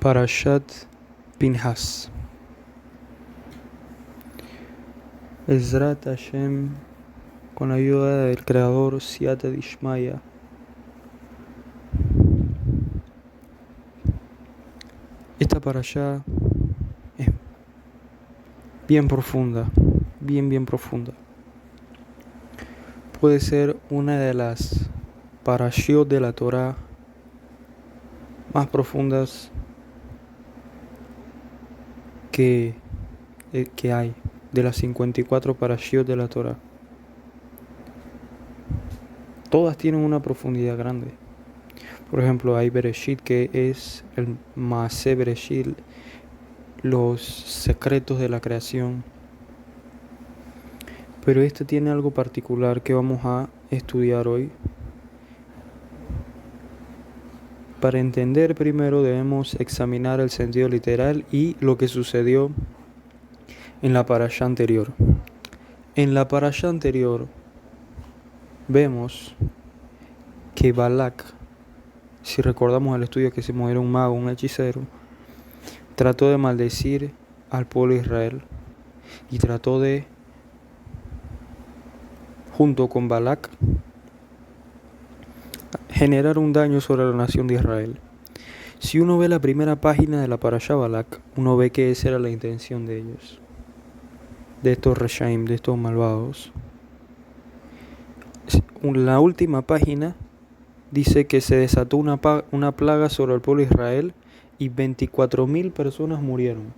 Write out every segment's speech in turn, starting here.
Parashat Pinhas. Ezrat Hashem, con la ayuda del Creador, Siata Dishmaya. Esta parashá es bien profunda, bien profunda. Puede ser una de las parashiot de la Torah más profundas que hay, de las 54 parashiot de la Torah. Todas tienen una profundidad grande. Por ejemplo, hay Bereshit, que es el Maaseh Bereshit, los secretos de la creación. Pero este tiene algo particular que vamos a estudiar hoy. Para entender primero debemos examinar el sentido literal y lo que sucedió en la parashá anterior. En la parashá anterior vemos que Balak, si recordamos el estudio que hicimos, era un mago, un hechicero, trató de maldecir al pueblo de Israel y trató de, junto con Balak, generar un daño sobre la nación de Israel. Si uno ve la primera página de la parashá Balak, uno ve que esa era la intención de ellos, de estos reshaim, de estos malvados. La última página dice que se desató una plaga sobre el pueblo de Israel y 24,000 personas murieron.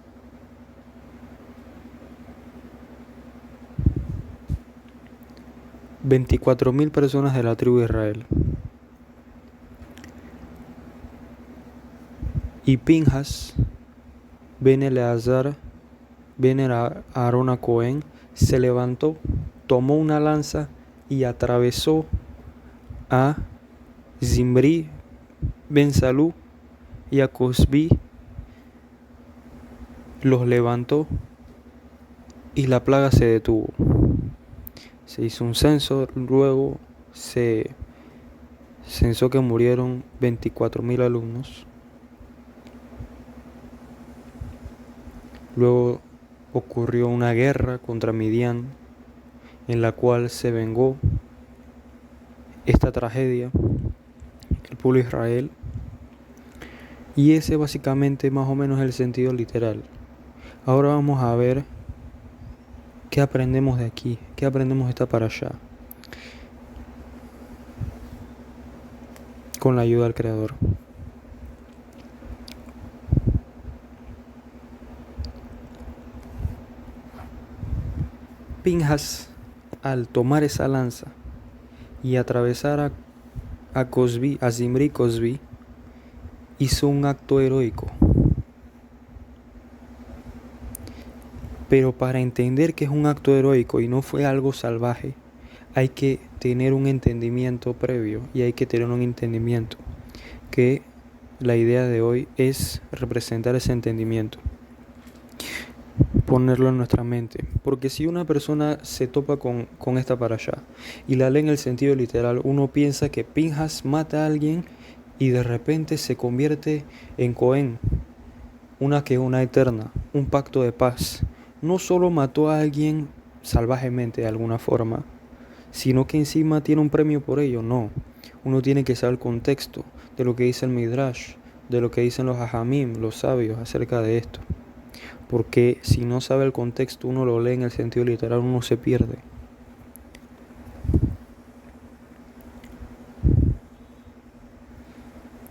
$24,000 personas de la tribu de Israel. Y Pinhas, Ben Eleazar, Ben Aarón a Cohen, se levantó, tomó una lanza y atravesó a Zimri, Ben Salú y a Cosbi, los levantó y la plaga se detuvo. Se hizo un censo, luego se censó que murieron 24,000 alumnos. Luego ocurrió una guerra contra Midian, en la cual se vengó esta tragedia el pueblo de Israel. Y ese básicamente más o menos es el sentido literal. Ahora vamos a ver qué aprendemos de aquí, qué aprendemos de esta parashá, con la ayuda del Creador. Pinhas, al tomar esa lanza y atravesar a Cosbi, a Zimri Cosbi, hizo un acto heroico. Pero para entender que es un acto heroico y no fue algo salvaje, hay que tener un entendimiento previo y hay que tener un entendimiento que la idea de hoy es representar ese entendimiento, ponerlo en nuestra mente. Porque si una persona se topa con esta parashá y la lee en el sentido literal, uno piensa que Pinhas mata a alguien y de repente se convierte en Cohen, una eterna, un pacto de paz. No solo mató a alguien salvajemente de alguna forma, sino que encima tiene un premio por ello. No, uno tiene que saber el contexto de lo que dice el Midrash, de lo que dicen los hajamim, los sabios acerca de esto. Porque si no sabe el contexto, uno lo lee en el sentido literal, uno se pierde.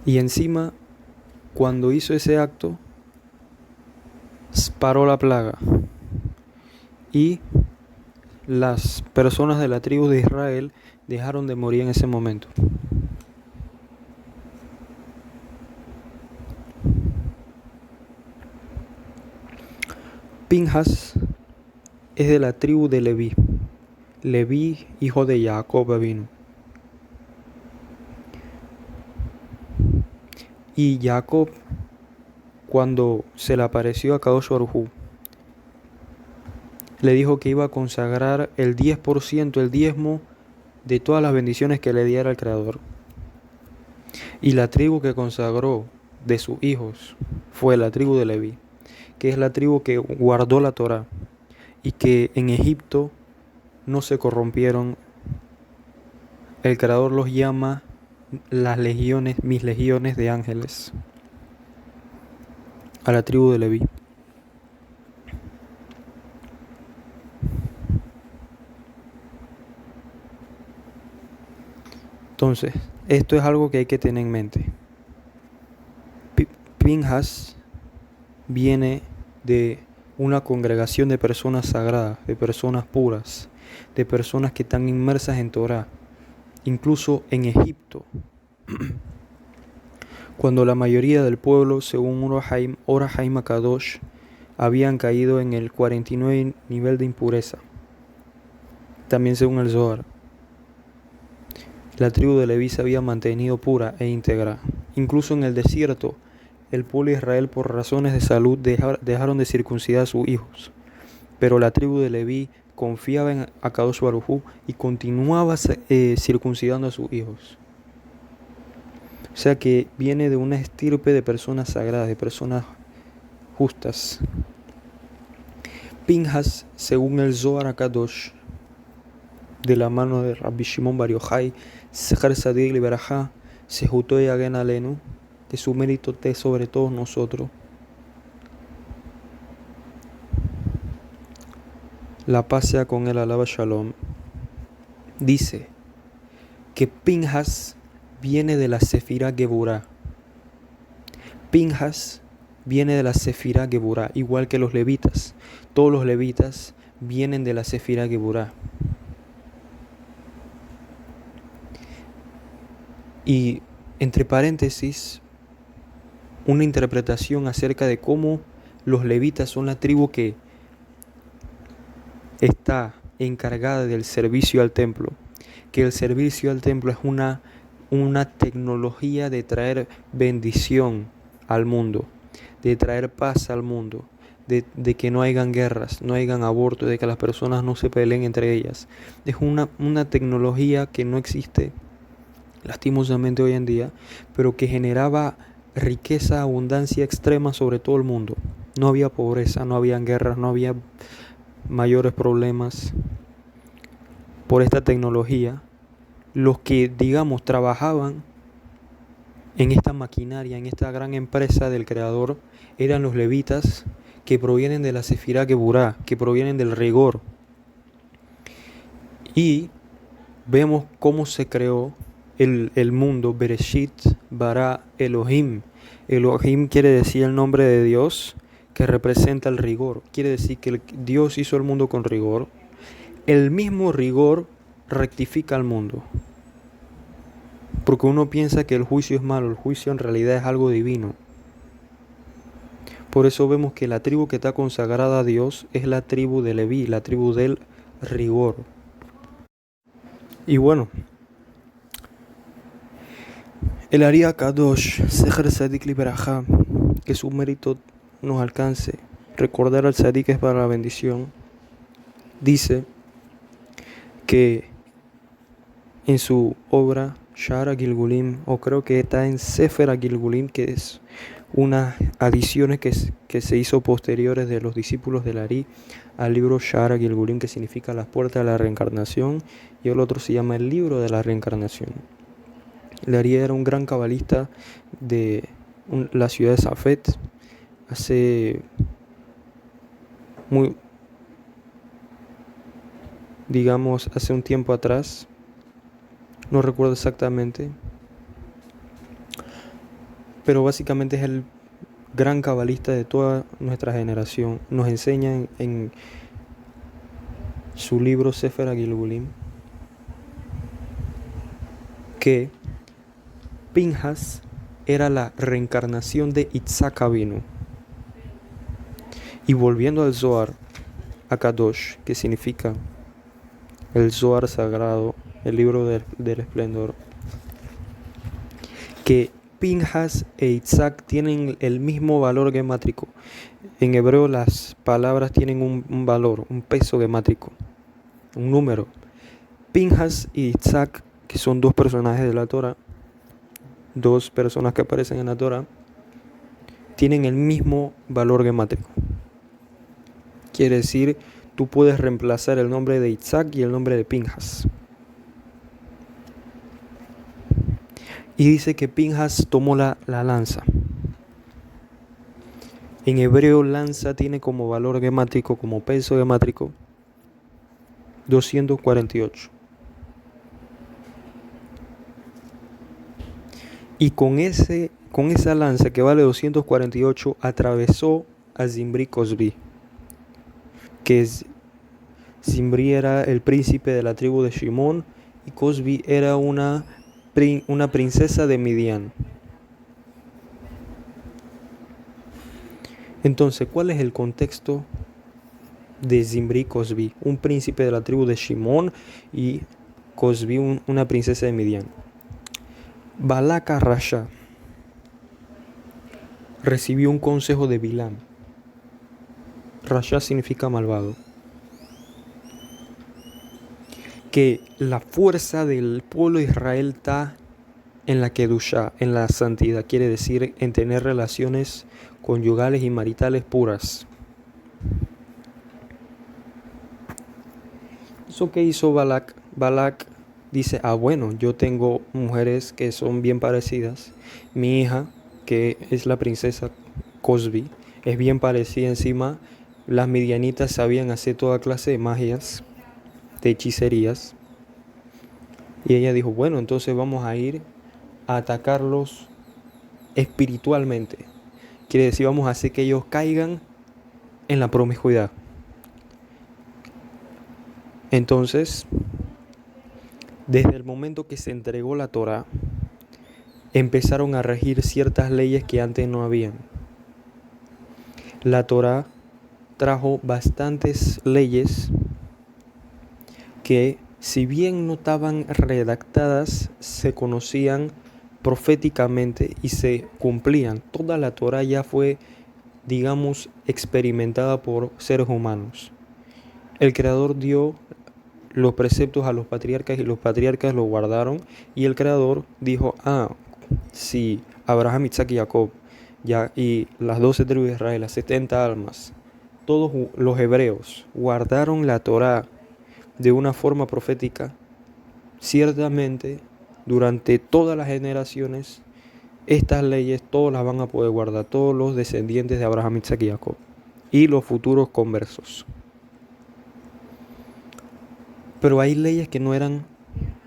Y encima, cuando hizo ese acto, paró la plaga. Y las personas de la tribu de Israel dejaron de morir en ese momento. Pinhas es de la tribu de Leví. Leví, hijo de Jacob vino. Y Jacob, cuando se le apareció a Kadosh Baruj Hu, le dijo que iba a consagrar el 10%, el diezmo de todas las bendiciones que le diera el Creador. Y la tribu que consagró de sus hijos fue la tribu de Leví, que es la tribu que guardó la Torá y que en Egipto no se corrompieron. El Creador los llama las legiones, mis legiones de ángeles, a la tribu de Leví. Entonces, esto es algo que hay que tener en mente. Pinhas viene de una congregación de personas sagradas, de personas puras, de personas que están inmersas en Torah. Incluso en Egipto, cuando la mayoría del pueblo, según Or HaHaim HaKadosh, habían caído en el 49 nivel de impureza. También según el Zohar, la tribu de Leví se había mantenido pura e íntegra. Incluso en el desierto, el pueblo de Israel, por razones de salud, dejaron de circuncidar a sus hijos. Pero la tribu de Leví confiaba en Akadosh Baruj Hu y continuaba circuncidando a sus hijos. O sea que viene de una estirpe de personas sagradas, de personas justas. Pinhas, según el Zohar HaKadosh, de la mano de Rabbi Shimon Bar Yochai, Zecher Tzadik Liberajá, Sehutó Yagen Alenu, de su mérito esté sobre todos nosotros. La paz sea con él, alaba Shalom. Dice que Pinhas viene de la Sefirá Geburá. Pinhas viene de la Sefirá Geburá, igual que los levitas. Todos los levitas vienen de la Sefirá Geburá. Y entre paréntesis, una interpretación acerca de cómo los levitas son la tribu que está encargada del servicio al templo. Que el servicio al templo es una tecnología de traer bendición al mundo, de traer paz al mundo, de que no hayan guerras, no hayan abortos, de que las personas no se peleen entre ellas. Es una tecnología que no existe lastimosamente hoy en día, pero que generaba riqueza, abundancia extrema sobre todo el mundo. No había pobreza, no había guerras, no había mayores problemas. Por esta tecnología, los que, digamos, trabajaban en esta maquinaria, en esta gran empresa del Creador, eran los levitas que provienen de la Sefirá Geburá, que provienen del rigor. Y vemos cómo se creó el mundo. Bereshit bara Elohim. Elohim quiere decir el nombre de Dios, que representa el rigor. Quiere decir que Dios hizo el mundo con rigor. El mismo rigor rectifica al mundo. Porque uno piensa que el juicio es malo, el juicio en realidad es algo divino. Por eso vemos que la tribu que está consagrada a Dios es la tribu de Leví, la tribu del rigor. Y bueno, el Ari HaKadosh, Zecher Tzadik Liberajá, que su mérito nos alcance, recordar al Tzadik es para la bendición, dice que en su obra Shara Gilgulim, o creo que está en Sefer Gilgulim, que es unas adiciones que se hizo posteriores de los discípulos del Ari al libro Shara Gilgulim, que significa las puertas de la reencarnación, y el otro se llama el libro de la reencarnación. El Ari era un gran cabalista de la ciudad de Safed hace hace un tiempo atrás. No recuerdo exactamente, pero básicamente es el gran cabalista de toda nuestra generación. Nos enseña en su libro Sefer Gilgulim que Pinhas era la reencarnación de Itzhak Avinu. Y volviendo al Zohar HaKadosh, que significa el Zohar sagrado, el libro del esplendor, que Pinhas e Itzhak tienen el mismo valor gemátrico. En hebreo las palabras tienen un valor, un peso gemátrico, un número. Pinhas y Itzhak, que son dos personajes de la Torah, dos personas que aparecen en la Torah, tienen el mismo valor gemátrico. Quiere decir, tú puedes reemplazar el nombre de Isaac y el nombre de Pinhas. Y dice que Pinhas tomó la lanza. En hebreo, lanza tiene como valor gemátrico, como peso gemátrico, 248. Y con esa lanza que vale 248, atravesó a Zimbri Cosbi, que Zimbri era el príncipe de la tribu de Shimón y Cosbi era una princesa de Midian. Entonces, ¿cuál es el contexto de Zimbri Cosbi? Un príncipe de la tribu de Shimón y Cosbi, una princesa de Midian. Balak Rasha recibió un consejo de Bilam. Rasha significa malvado. Que la fuerza del pueblo de Israel está en la Kedushá, en la santidad, quiere decir en tener relaciones conyugales y maritales puras. ¿Eso qué hizo Balak? Balak dice, bueno, yo tengo mujeres que son bien parecidas. Mi hija, que es la princesa Cosbi, es bien parecida encima. Las midianitas sabían hacer toda clase de magias, de hechicerías. Y ella dijo, bueno, entonces vamos a ir a atacarlos espiritualmente. Quiere decir, vamos a hacer que ellos caigan en la promiscuidad. Entonces, desde el momento que se entregó la Torá, empezaron a regir ciertas leyes que antes no habían. La Torá trajo bastantes leyes que, si bien no estaban redactadas, se conocían proféticamente y se cumplían. Toda la Torá ya fue, digamos, experimentada por seres humanos. El Creador dio los preceptos a los patriarcas y los patriarcas los guardaron, y el Creador dijo, si Abraham, Isaac y Jacob y las 12 tribus de Israel, las 70 almas, todos los hebreos guardaron la Torá de una forma profética, ciertamente durante todas las generaciones estas leyes todas las van a poder guardar todos los descendientes de Abraham, Isaac y Jacob y los futuros conversos. Pero hay leyes que no eran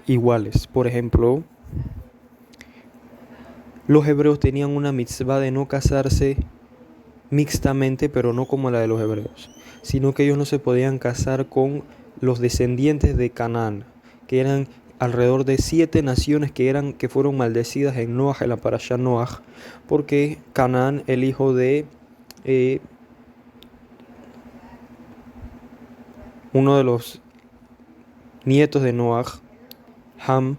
iguales. Por ejemplo, los hebreos tenían una mitzvah de no casarse mixtamente, pero no como la de los hebreos, sino que ellos no se podían casar con los descendientes de Canaán, que eran alrededor de 7 naciones que fueron maldecidas en Noaj, en la parashá Noaj, porque Canaán, el hijo de uno de los nietos de Noaj, Ham,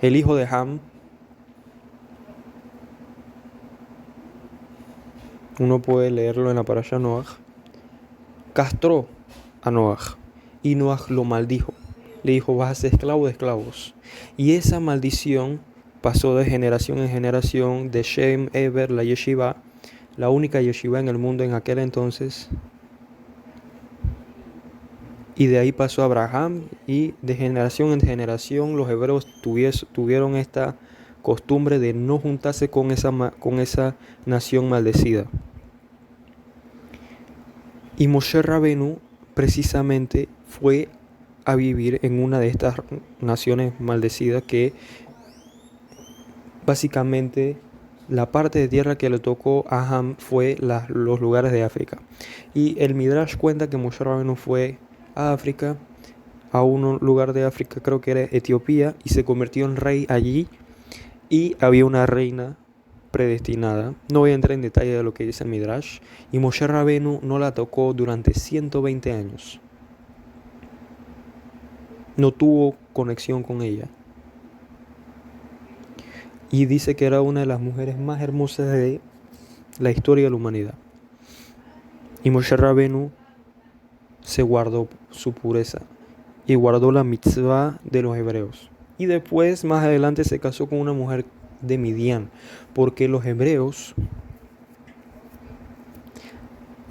el hijo de Ham, uno puede leerlo en la parashá Noaj, castró a Noaj y Noaj lo maldijo. Le dijo, vas a ser esclavo de esclavos. Y esa maldición pasó de generación en generación, de Shem, Eber, la yeshiva, la única yeshiva en el mundo en aquel entonces. Y de ahí pasó a Abraham, y de generación en generación los hebreos tuvieron esta costumbre de no juntarse con esa nación maldecida. Y Moshe Rabenu precisamente fue a vivir en una de estas naciones maldecidas, que básicamente la parte de tierra que le tocó a Ham fue los lugares de África. Y el Midrash cuenta que Moshe Rabenu fue a África, a un lugar de África, creo que era Etiopía, y se convirtió en rey allí, y había una reina predestinada. No voy a entrar en detalle de lo que dice el Midrash. Y Moshe Rabenu no la tocó durante 120 años. No tuvo conexión con ella. Y dice que era una de las mujeres más hermosas de la historia de la humanidad. Y Moshe Rabenu se guardó su pureza y guardó la mitzvah de los hebreos. Y después, más adelante, se casó con una mujer de Midian, porque los hebreos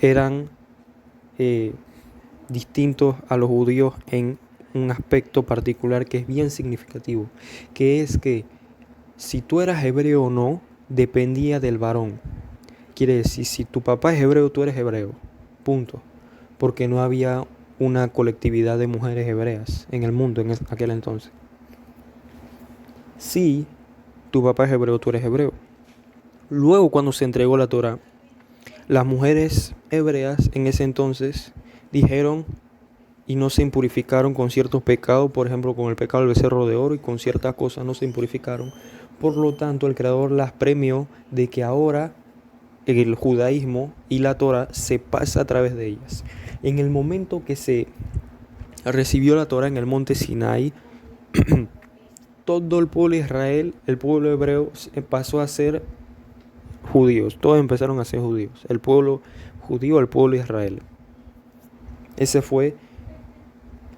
eran distintos a los judíos en un aspecto particular que es bien significativo, que es que si tú eras hebreo o no, dependía del varón. Quiere decir, si tu papá es hebreo, tú eres hebreo. Punto. Porque no había una colectividad de mujeres hebreas en el mundo en aquel entonces. Si tu papá es hebreo, tú eres hebreo. Luego, cuando se entregó la Torá, las mujeres hebreas en ese entonces dijeron y no se impurificaron con ciertos pecados, por ejemplo, con el pecado del becerro de oro, y con ciertas cosas no se impurificaron. Por lo tanto, el Creador las premió de que ahora el judaísmo y la Torá se pasa a través de ellas. En el momento que se recibió la Torá en el monte Sinai, todo el pueblo de Israel, el pueblo hebreo, pasó a ser judíos. Todos empezaron a ser judíos. El pueblo judío, el pueblo de Israel. Ese fue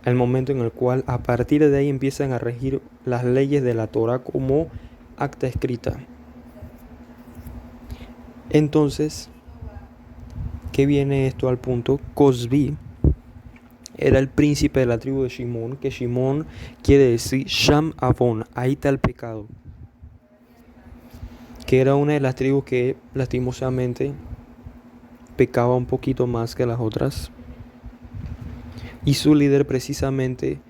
el momento en el cual a partir de ahí empiezan a regir las leyes de la Torá como acta escrita. Entonces, ¿qué viene esto al punto? Cosbi era el príncipe de la tribu de Shimón, que Shimón quiere decir Sham Avon, ahí está el pecado, que era una de las tribus que lastimosamente pecaba un poquito más que las otras, y su líder precisamente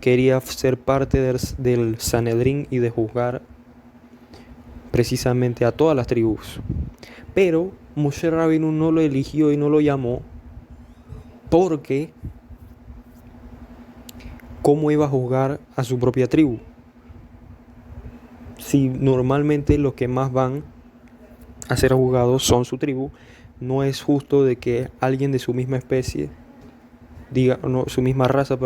quería ser parte del Sanedrín y de juzgar precisamente a todas las tribus. Pero Moshe Rabbeinu no lo eligió y no lo llamó porque ¿cómo iba a juzgar a su propia tribu? Si normalmente los que más van a ser juzgados son su tribu, no es justo de que alguien de su misma especie, su misma raza,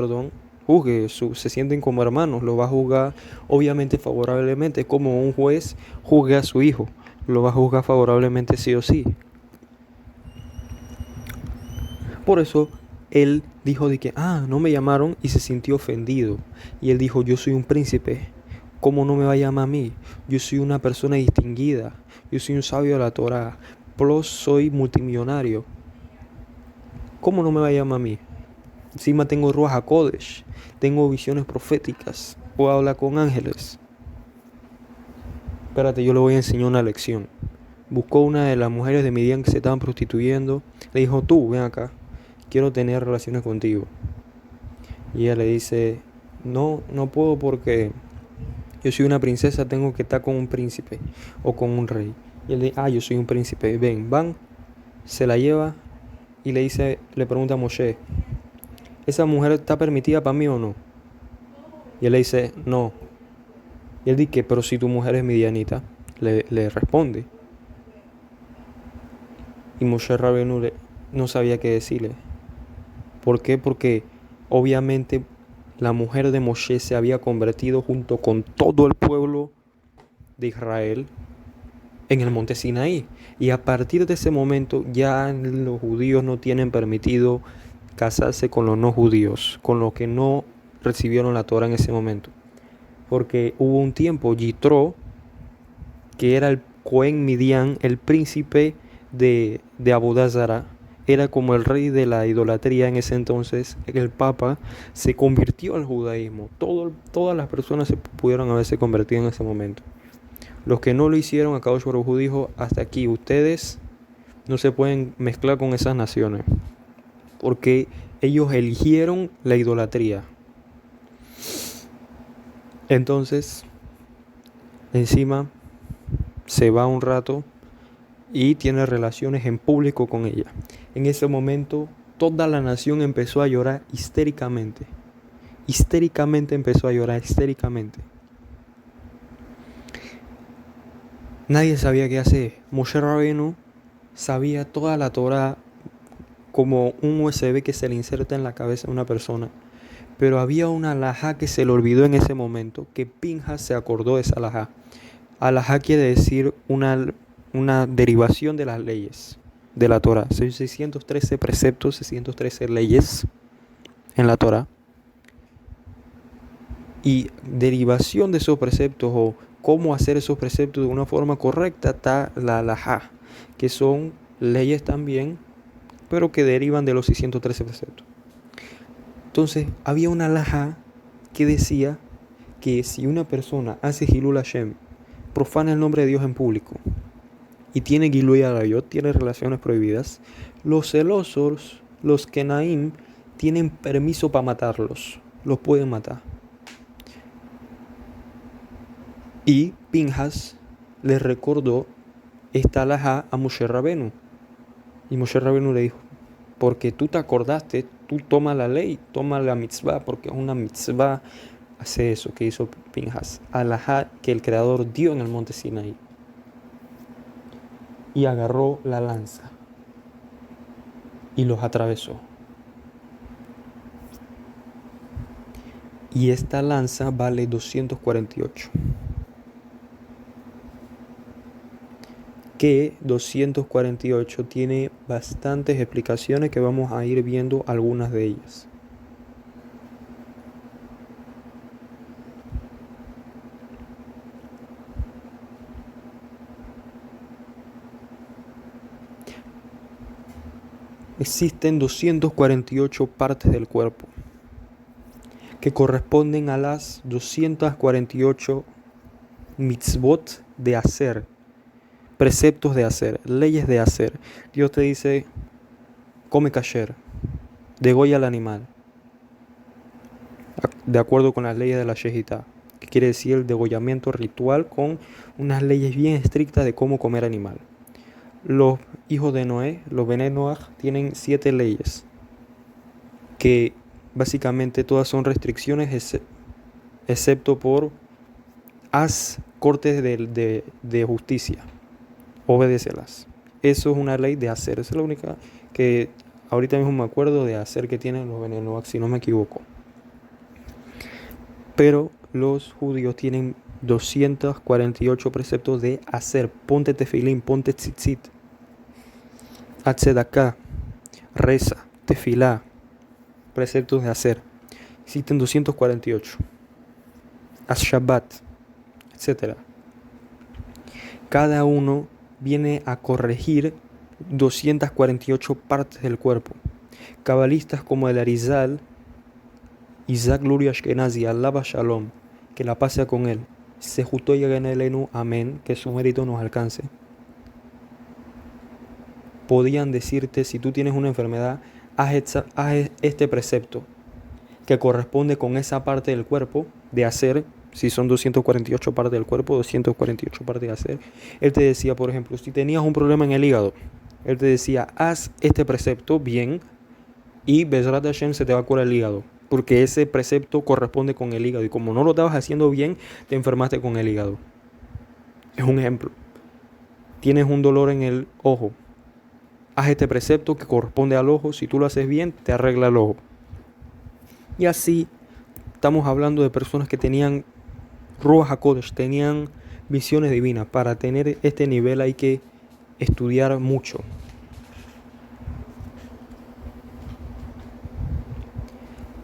juzgue, se sienten como hermanos, lo va a juzgar obviamente favorablemente, como un juez juzgue a su hijo, lo va a juzgar favorablemente sí o sí. Por eso él dijo de que, no me llamaron, y se sintió ofendido. Y él dijo, yo soy un príncipe, ¿cómo no me va a llamar a mí? Yo soy una persona distinguida, yo soy un sabio de la Torá, plus soy multimillonario. ¿Cómo no me va a llamar a mí? Encima tengo Ruach HaKodesh, tengo visiones proféticas, puedo hablar con ángeles. Espérate, yo le voy a enseñar una lección. Buscó una de las mujeres de Midian que se estaban prostituyendo, le dijo, tú, ven acá, quiero tener relaciones contigo. Y ella le dice, no puedo porque yo soy una princesa, tengo que estar con un príncipe o con un rey. Y él dice, yo soy un príncipe, ven, van, se la lleva y le pregunta a Moshe, ¿esa mujer está permitida para mí o no? Y él le dice, no. Y él dice, pero si tu mujer es midianita, le responde. Y Moshe Rabbeinu no sabía qué decirle. ¿Por qué? Porque obviamente la mujer de Moshe se había convertido junto con todo el pueblo de Israel en el monte Sinaí. Y a partir de ese momento ya los judíos no tienen permitido casarse con los no judíos, con los que no recibieron la Torah en ese momento. Porque hubo un tiempo, Yitro, que era el Cohen Midian, el príncipe de Avodah Zará, era como el rey de la idolatría en ese entonces. El Papa se convirtió al judaísmo. Todas las personas se pudieron haberse convertido en ese momento. Los que no lo hicieron, Akadosh Baruj Hu dijo, hasta aquí, ustedes no se pueden mezclar con esas naciones, porque ellos eligieron la idolatría. Entonces, encima, se va un rato y tiene relaciones en público con ella. En ese momento, toda la nación empezó a llorar histéricamente. Histéricamente empezó a llorar, histéricamente. Nadie sabía qué hacer. Moshe Rabbeinu sabía toda la Torah como un USB que se le inserta en la cabeza de una persona. Pero había una alajá que se le olvidó en ese momento, que Pinjas se acordó de esa alajá. Alajá quiere decir una derivación de las leyes de la Torah. Son 613 preceptos, 613 leyes en la Torah. Y derivación de esos preceptos o cómo hacer esos preceptos de una forma correcta, está la halajá, que son leyes también, pero que derivan de los 613 preceptos. Entonces, había una halajá que decía que si una persona hace Hilul Hashem, profana el nombre de Dios en público, y tiene Gilui Arayot, tiene relaciones prohibidas, los celosos, los Kenaim, tienen permiso para matarlos, los pueden matar. Y Pinhas le recordó esta halajá a Moshe Rabenu. Y Moshe Rabenu le dijo, porque tú te acordaste, tú toma la ley, toma la mitzvah, porque es una mitzvah, hace eso que hizo Pinhas, halajá que el Creador dio en el monte Sinaí. Y agarró la lanza y los atravesó. Y esta lanza vale 248. Que 248 tiene bastantes explicaciones que vamos a ir viendo algunas de ellas. Existen 248 partes del cuerpo que corresponden a las 248 mitzvot de hacer, preceptos de hacer, leyes de hacer. Dios te dice, come kasher, degolla al animal, de acuerdo con las leyes de la Shejitá, que quiere decir el degollamiento ritual con unas leyes bien estrictas de cómo comer animal. Los hijos de Noé, los Bené Noach, tienen 7 leyes, que básicamente todas son restricciones, excepto por haz cortes de justicia, obedécelas. Eso es una ley de hacer, esa es la única que ahorita mismo me acuerdo de hacer que tienen los Bené Noach, si no me equivoco. Pero los judíos tienen 248 preceptos de hacer. Ponte tefilín, ponte tzitzit, haz tzedaká, reza, tefilá, preceptos de hacer. Existen 248. Haz Shabbat, etc. Cada uno viene a corregir 248 partes del cuerpo. Cabalistas como el Arizal, Isaac Luria Ashkenazi, alaba Shalom, que la pase con él. Sejutó y Elenu, amén, que su mérito nos alcance. Podían decirte, si tú tienes una enfermedad, haz este precepto, que corresponde con esa parte del cuerpo de hacer. Si son 248 partes del cuerpo, 248 partes de hacer. Él te decía, por ejemplo, si tenías un problema en el hígado, él te decía, haz este precepto bien y Bezrat Hashem se te va a curar el hígado, porque ese precepto corresponde con el hígado y como no lo estabas haciendo bien, te enfermaste con el hígado. Es un ejemplo. Tienes un dolor en el ojo, haz este precepto que corresponde al ojo, si tú lo haces bien, te arregla el ojo. Y así estamos hablando de personas que tenían Ruach HaKodesh, tenían visiones divinas. Para tener este nivel hay que estudiar mucho.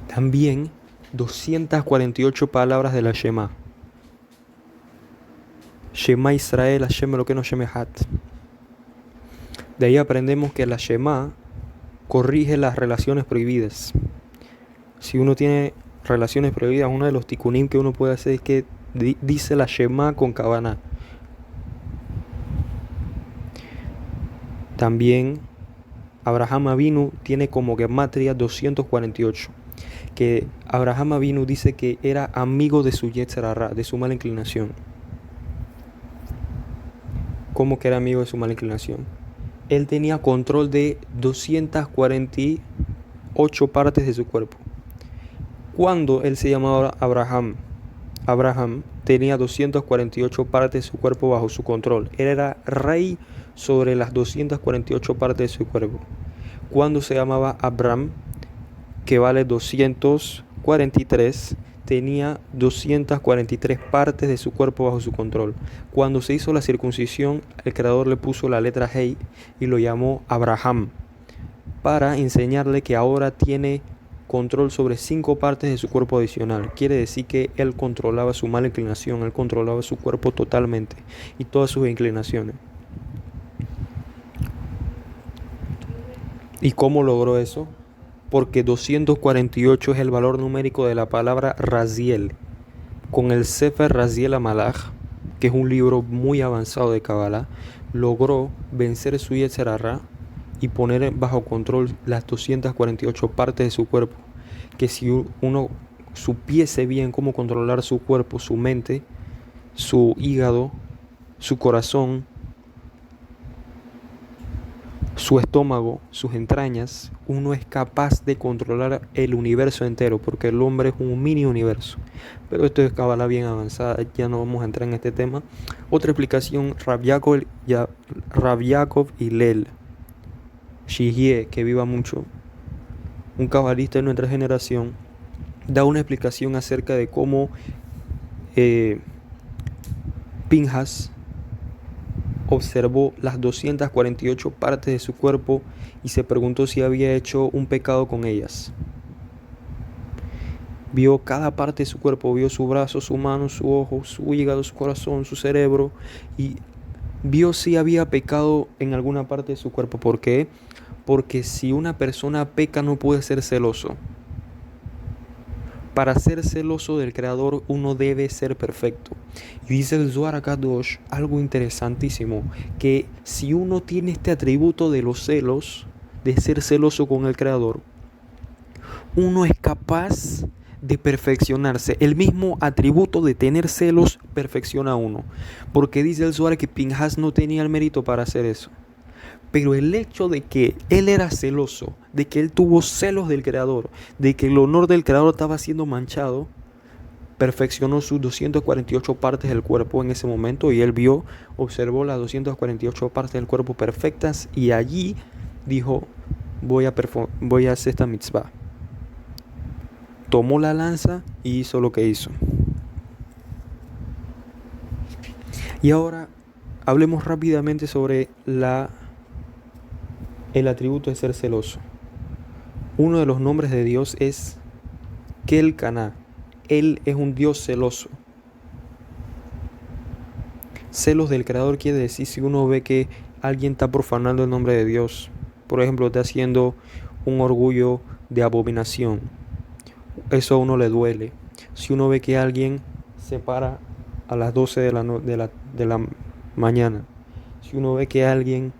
También 248 palabras de la Shema. Shema Israel, Hashem Elokeinu Hashem Echad. De ahí aprendemos que la Shema corrige las relaciones prohibidas. Si uno tiene relaciones prohibidas, uno de los tikunim que uno puede hacer es que dice la Shema con Kavaná. También Abraham Avinu tiene como gematria 248, que Abraham Avinu dice que era amigo de su Yetzer Hara, de su mala inclinación. ¿Cómo que era amigo de su mala inclinación? Él tenía control de 248 partes de su cuerpo. Cuando él se llamaba Abraham tenía 248 partes de su cuerpo bajo su control. Él era rey sobre las 248 partes de su cuerpo. Cuando se llamaba Abram, que vale 243, tenía 243 partes de su cuerpo bajo su control. Cuando se hizo la circuncisión, el Creador le puso la letra Hei y lo llamó Abraham, para enseñarle que ahora tiene control sobre 5 partes de su cuerpo adicional. Quiere decir que él controlaba su mala inclinación, él controlaba su cuerpo totalmente y todas sus inclinaciones. ¿Y cómo logró eso? Porque 248 es el valor numérico de la palabra Raziel. Con el Sefer Raziel Amalach, que es un libro muy avanzado de Kabbalah, logró vencer su Yetzer Hara y poner bajo control las 248 partes de su cuerpo. Que si uno supiese bien cómo controlar su cuerpo, su mente, su hígado, su corazón, su estómago, sus entrañas, uno es capaz de controlar el universo entero, porque el hombre es un mini universo. Pero esto es Kabbalah bien avanzada, ya no vamos a entrar en este tema. Otra explicación, Rav Yaakov Hillel Shihye, que viva mucho, un cabalista de nuestra generación, da una explicación acerca de cómo Pinhas observó las 248 partes de su cuerpo y se preguntó si había hecho un pecado con ellas. Vio cada parte de su cuerpo, vio su brazo, su mano, su ojo, su hígado, su corazón, su cerebro, y vio si había pecado en alguna parte de su cuerpo. ¿Por qué? Porque si una persona peca no puede ser celoso. Para ser celoso del Creador uno debe ser perfecto. Y dice el Zohar HaKadosh algo interesantísimo, que si uno tiene este atributo de los celos, de ser celoso con el Creador, uno es capaz de perfeccionarse. El mismo atributo de tener celos perfecciona a uno. Porque dice el Zohar que Pinhas no tenía el mérito para hacer eso. Pero el hecho de que él era celoso, de que él tuvo celos del Creador, de que el honor del Creador estaba siendo manchado, perfeccionó sus 248 partes del cuerpo en ese momento, y él observó las 248 partes del cuerpo perfectas, y allí dijo, voy a hacer esta mitzvah. Tomó la lanza y hizo lo que hizo. Y ahora hablemos rápidamente sobre el atributo de ser celoso. Uno de los nombres de Dios es Kelcaná. Él es un Dios celoso. Celos del Creador quiere decir si uno ve que alguien está profanando el nombre de Dios. Por ejemplo, está haciendo un orgullo de abominación. Eso a uno le duele. Si uno ve que alguien se para a las 12 de la mañana. Si uno ve que alguien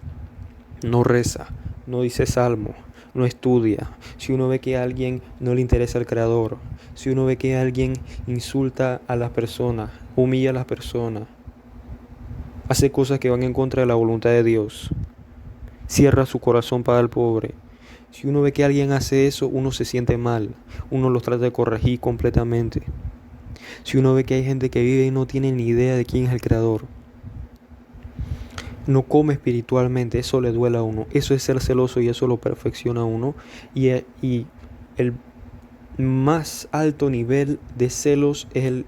no reza, no dice salmo, no estudia, si uno ve que a alguien no le interesa el Creador, si uno ve que alguien insulta a las personas, humilla a las personas, hace cosas que van en contra de la voluntad de Dios, cierra su corazón para el pobre. Si uno ve que alguien hace eso, uno se siente mal, uno los trata de corregir completamente. Si uno ve que hay gente que vive y no tiene ni idea de quién es el Creador, no come espiritualmente, eso le duele a uno. Eso es ser celoso y eso lo perfecciona a uno. Y el más alto nivel de celos es el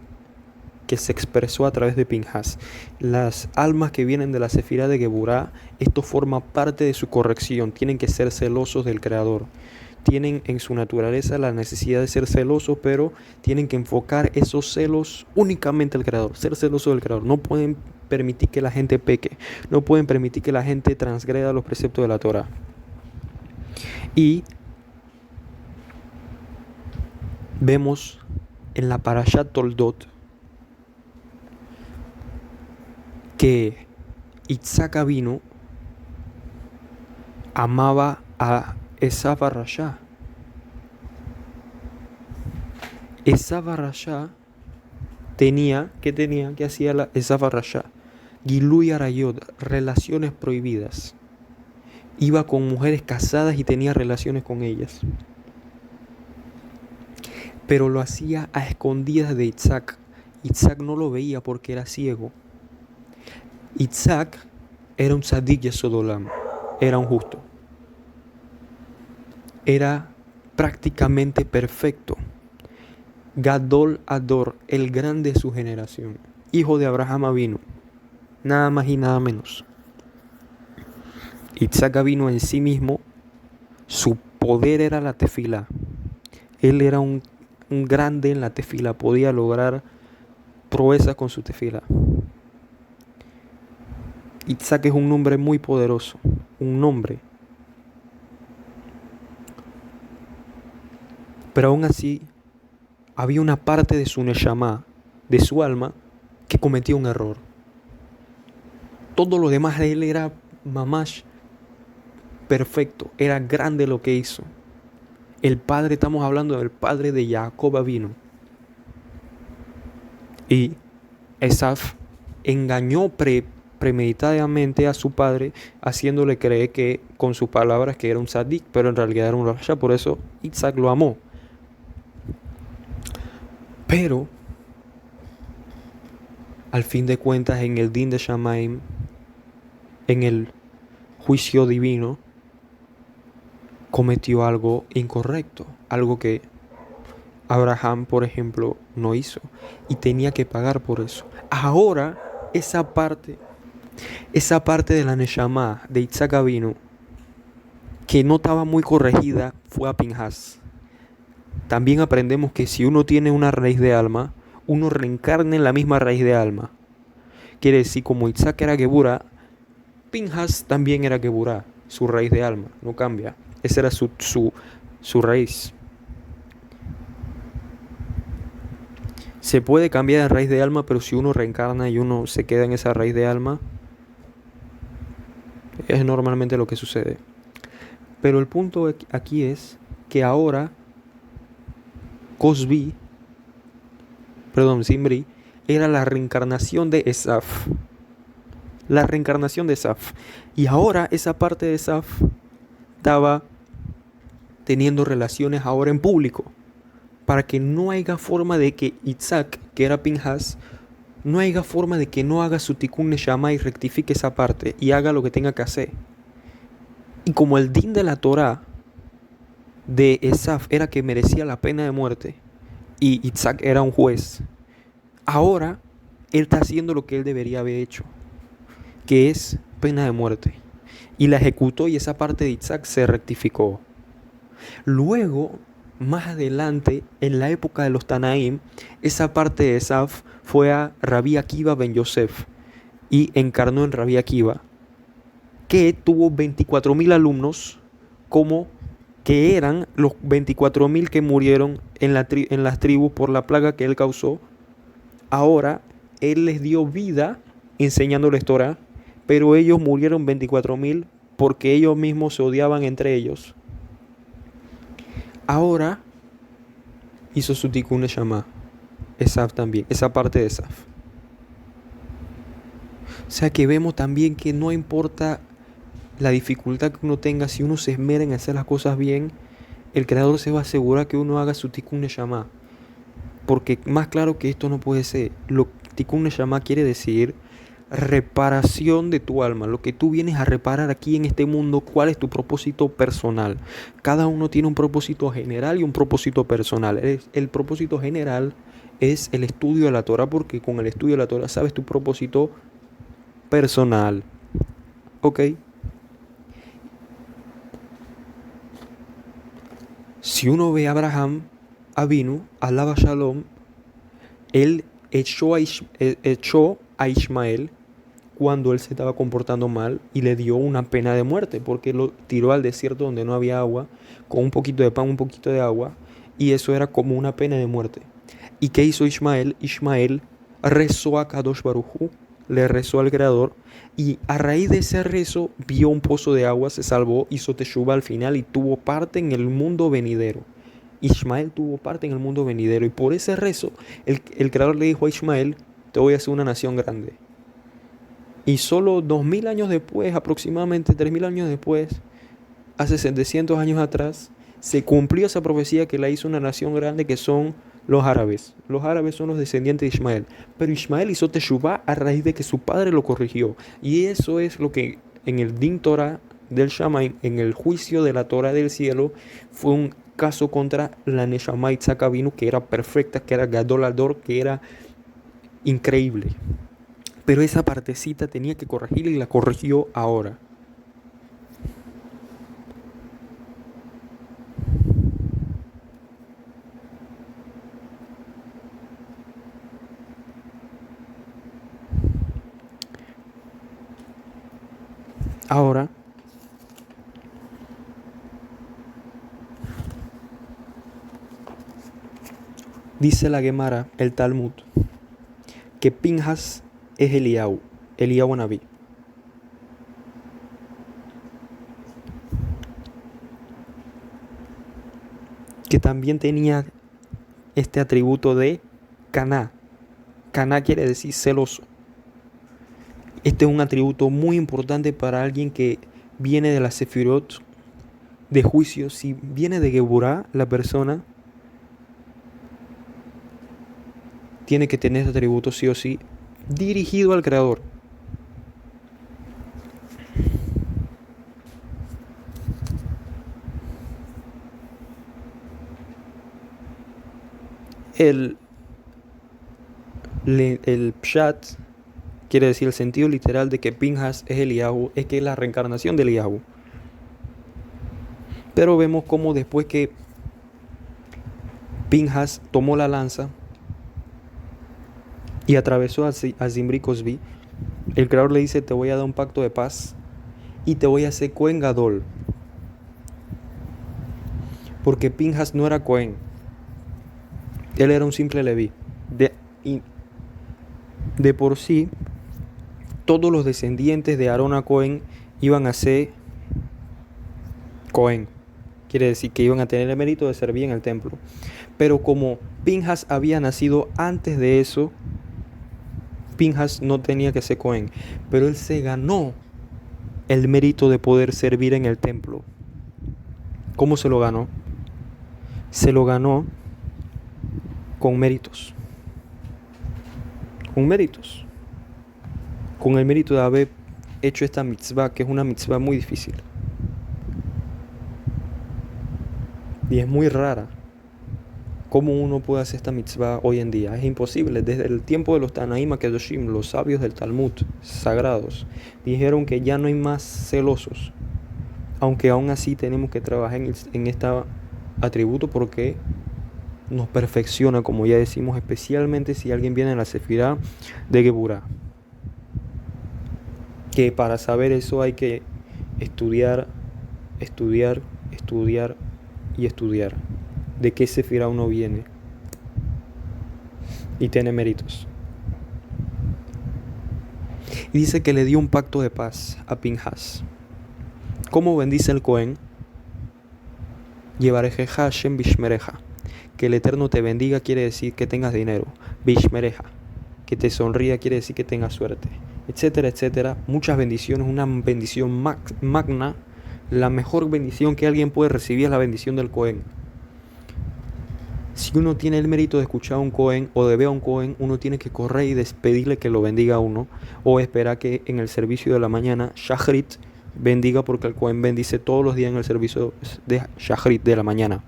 que se expresó a través de Pinhas. Las almas que vienen de la Sefirá de Geburá, esto forma parte de su corrección. Tienen que ser celosos del Creador. Tienen en su naturaleza la necesidad de ser celosos, pero tienen que enfocar esos celos únicamente al Creador. Ser celosos del Creador. No pueden permitir que la gente peque. No pueden permitir que la gente transgreda los preceptos de la Torah. Y vemos en la Parashat Toldot que Yitzhak Avinu amaba a Esav HaRashá. Esav HaRashá ¿qué hacía la Esav HaRashá? Gilui Arayot, relaciones prohibidas. Iba con mujeres casadas y tenía relaciones con ellas. Pero lo hacía a escondidas de Yitzhak. Yitzhak no lo veía porque era ciego. Yitzhak era un tzadik yesod olam, era un justo. Era prácticamente perfecto. Gadol Ador, el grande de su generación, hijo de Abraham Avinu, nada más y nada menos. Yitzhak Avinu en sí mismo, su poder era la tefilá. Él era un grande en la tefila, podía lograr proezas con su tefila. Isaac es un nombre muy poderoso, un nombre. Pero aún así, había una parte de su neshama, de su alma, que cometía un error. Todo lo demás de él era mamash perfecto, era grande lo que hizo. El padre, estamos hablando del padre de Jacob vino. Y Esaf engañó premeditadamente a su padre, haciéndole creer que con sus palabras que era un sadik, pero en realidad era un rasha. Por eso Isaac lo amó. Pero al fin de cuentas, en el din de Shamaim, en el juicio divino, cometió algo incorrecto, algo que Abraham, por ejemplo, no hizo, y tenía que pagar por eso. Ahora, esa parte de la Neshama de Isaac Avinu, que no estaba muy corregida, fue a Pinhas. También aprendemos que si uno tiene una raíz de alma, uno reencarna en la misma raíz de alma. Quiere decir, como Isaac era Geburah, Pinhas también era Geburah, su raíz de alma, no cambia. Esa era su raíz. Se puede cambiar de raíz de alma, pero si uno reencarna y uno se queda en esa raíz de alma, es normalmente lo que sucede. Pero el punto aquí es que ahora Zimri era la reencarnación de Esaf. La reencarnación de Esaf. Y ahora esa parte de Esaf estaba teniendo relaciones ahora en público. Para que no haya forma de que Isaac, que era Pinhas, no haya forma de que no haga su tikkun neshama y rectifique esa parte y haga lo que tenga que hacer. Y como el din de la Torah de Esaf era que merecía la pena de muerte y Isaac era un juez, ahora él está haciendo lo que él debería haber hecho, que es pena de muerte. Y la ejecutó y esa parte de Isaac se rectificó. Luego, más adelante, en la época de los Tanaim, esa parte de Esaf fue a Rabbi Akiva ben Yosef y encarnó en Rabbi Akiva, que tuvo 24.000 alumnos, como que eran los 24.000 que murieron en las tribus por la plaga que él causó. Ahora, él les dio vida enseñándoles Torah, pero ellos murieron 24.000 porque ellos mismos se odiaban entre ellos. Ahora hizo su tikkun neshama, Esaf también, esa parte de Esaf. O sea que vemos también que no importa la dificultad que uno tenga, si uno se esmera en hacer las cosas bien, el Creador se va a asegurar que uno haga su tikkun neshama. Porque más claro que esto no puede ser. Tikkun neshama quiere decir reparación de tu alma, lo que tú vienes a reparar aquí en este mundo. ¿Cuál es tu propósito personal? Cada uno tiene un propósito general y un propósito personal. El propósito general es el estudio de la Torah, porque con el estudio de la Torah sabes tu propósito personal. ¿Ok? Si uno ve a Abraham Avinu, alaba Shalom, él echó a Ismael cuando él se estaba comportando mal y le dio una pena de muerte, porque lo tiró al desierto donde no había agua, con un poquito de pan, un poquito de agua, y eso era como una pena de muerte. ¿Y qué hizo Ismael? Ismael rezó a Kadosh Baruj Hu, le rezó al Creador, y a raíz de ese rezo vio un pozo de agua, se salvó, hizo teshuva al final y tuvo parte en el mundo venidero. Ismael tuvo parte en el mundo venidero, y por ese rezo el Creador le dijo a Ismael: te voy a hacer una nación grande. Y solo 2000 años después, aproximadamente 3000 años después, hace 700 años atrás, se cumplió esa profecía que la hizo una nación grande, que son los árabes. Los árabes son los descendientes de Ismael. Pero Ismael hizo teshuvá a raíz de que su padre lo corrigió. Y eso es lo que en el Din Torah del Shamaim, en el juicio de la Torah del cielo, fue un caso contra la Neshama Isaac Avinu, que era perfecta, que era Gadol Ador, que era increíble. Pero esa partecita tenía que corregirla y la corrigió ahora. Ahora, dice la Gemara, el Talmud, que Pinhas es Eliyahu Anabí. Que también tenía este atributo de Caná. Caná quiere decir celoso. Este es un atributo muy importante para alguien que viene de la Sefirot de juicio. Si viene de Geburá, la persona tiene que tener este atributo sí o sí, dirigido al Creador. El pshat quiere decir el sentido literal de que Pinhas es Eliyahu, es que es la reencarnación de Eliyahu. Pero vemos cómo después que Pinhas tomó la lanza y atravesó a Zimri Cosbi, el Creador le dice: te voy a dar un pacto de paz y te voy a hacer Cohen Gadol. Porque Pinhas no era Cohen, él era un simple Leví. De por sí, todos los descendientes de Aarón a Cohen iban a ser Cohen. Quiere decir que iban a tener el mérito de servir en el templo. Pero como Pinhas había nacido antes de eso, Pinhas no tenía que ser Cohen. Pero él se ganó el mérito de poder servir en el templo. ¿Cómo se lo ganó? Se lo ganó con méritos. Con méritos. Con el mérito de haber hecho esta mitzvah, que es una mitzvah muy difícil. Y es muy rara. ¿Cómo uno puede hacer esta mitzvah hoy en día? Es imposible. Desde el tiempo de los Tanaim HaKadoshim, los sabios del Talmud sagrados, dijeron que ya no hay más celosos. Aunque aún así tenemos que trabajar en este atributo porque nos perfecciona, como ya decimos, especialmente si alguien viene en la Sefirá de Geburá. Que para saber eso hay que estudiar y estudiar de qué Sefirá uno viene y tiene méritos. Y dice que le dio un pacto de paz a Pinhas. ¿Cómo bendice el Cohen? Yevarejeja Hashem bishmereja. Que el Eterno te bendiga quiere decir que tengas dinero. Bishmereja. Que te sonría quiere decir que tengas suerte. Etcétera, etcétera. Muchas bendiciones. Una bendición magna. La mejor bendición que alguien puede recibir es la bendición del Cohen. Si uno tiene el mérito de escuchar a un Cohen o de ver a un Cohen, uno tiene que correr y despedirle que lo bendiga a uno. O esperar que en el servicio de la mañana Shachrit bendiga, porque el Cohen bendice todos los días en el servicio de Shachrit de la mañana.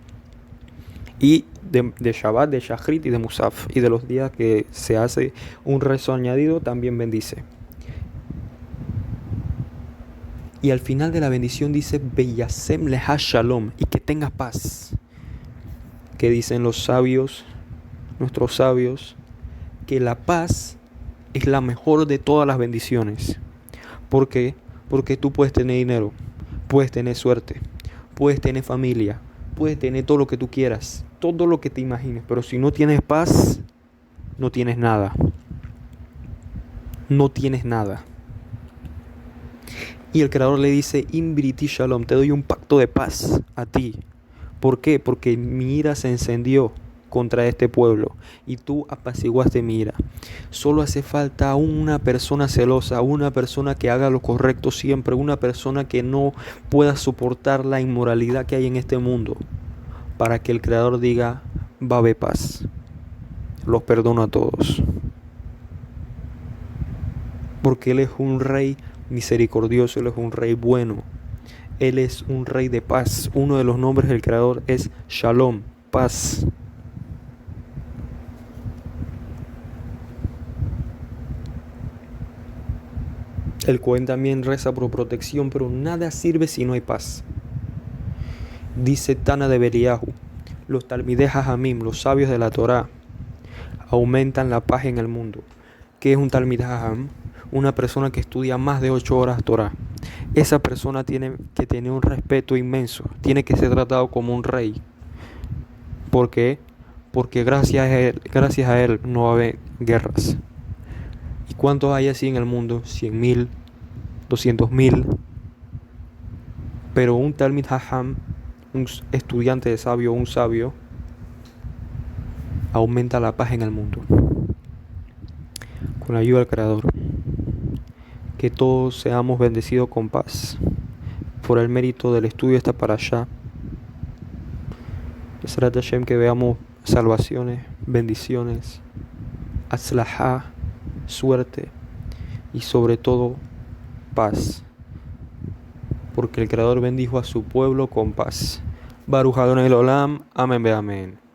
Y de Shabbat, de Shachrit y de Musaf. Y de los días que se hace un rezo añadido, también bendice. Y al final de la bendición dice: Beyasem leha shalom, y que tengas paz. Que dicen los sabios, nuestros sabios, que la paz es la mejor de todas las bendiciones. ¿Por qué? Porque tú puedes tener dinero, puedes tener suerte, puedes tener familia, puedes tener todo lo que tú quieras, todo lo que te imagines, pero si no tienes paz, no tienes nada. No tienes nada. Y el Creador le dice: Imbriti Shalom, te doy un pacto de paz a ti. ¿Por qué? Porque mi ira se encendió contra este pueblo y tú apaciguaste mi ira. Solo hace falta una persona celosa, una persona que haga lo correcto siempre, una persona que no pueda soportar la inmoralidad que hay en este mundo, para que el Creador diga: va a haber paz. Los perdono a todos. Porque Él es un rey misericordioso, Él es un rey bueno. Él es un rey de paz. Uno de los nombres del Creador es Shalom, paz. El Cohen también reza por protección, pero nada sirve si no hay paz. Dice Tana de Beriahu: los Talmidei Jajamim, los sabios de la Torá, aumentan la paz en el mundo. ¿Qué es un Talmidei Jajam? Una persona que estudia más de 8 horas Torá. esa persona tiene que tener un respeto inmenso, tiene que ser tratado como un rey. ¿Por qué? Porque gracias a él no va a haber guerras. ¿Y cuántos hay así en el mundo? 100.000, 200.000. Pero un Talmid Hajam, un estudiante de sabio, un sabio, aumenta la paz en el mundo. Con la ayuda del Creador. Que todos seamos bendecidos con paz. Por el mérito del estudio de esta parashá. Besrat Hashem, que veamos salvaciones, bendiciones, atzlajá, suerte y sobre todo paz. Porque el Creador bendijo a su pueblo con paz. Baruch Adonai Olam. Amén, amén.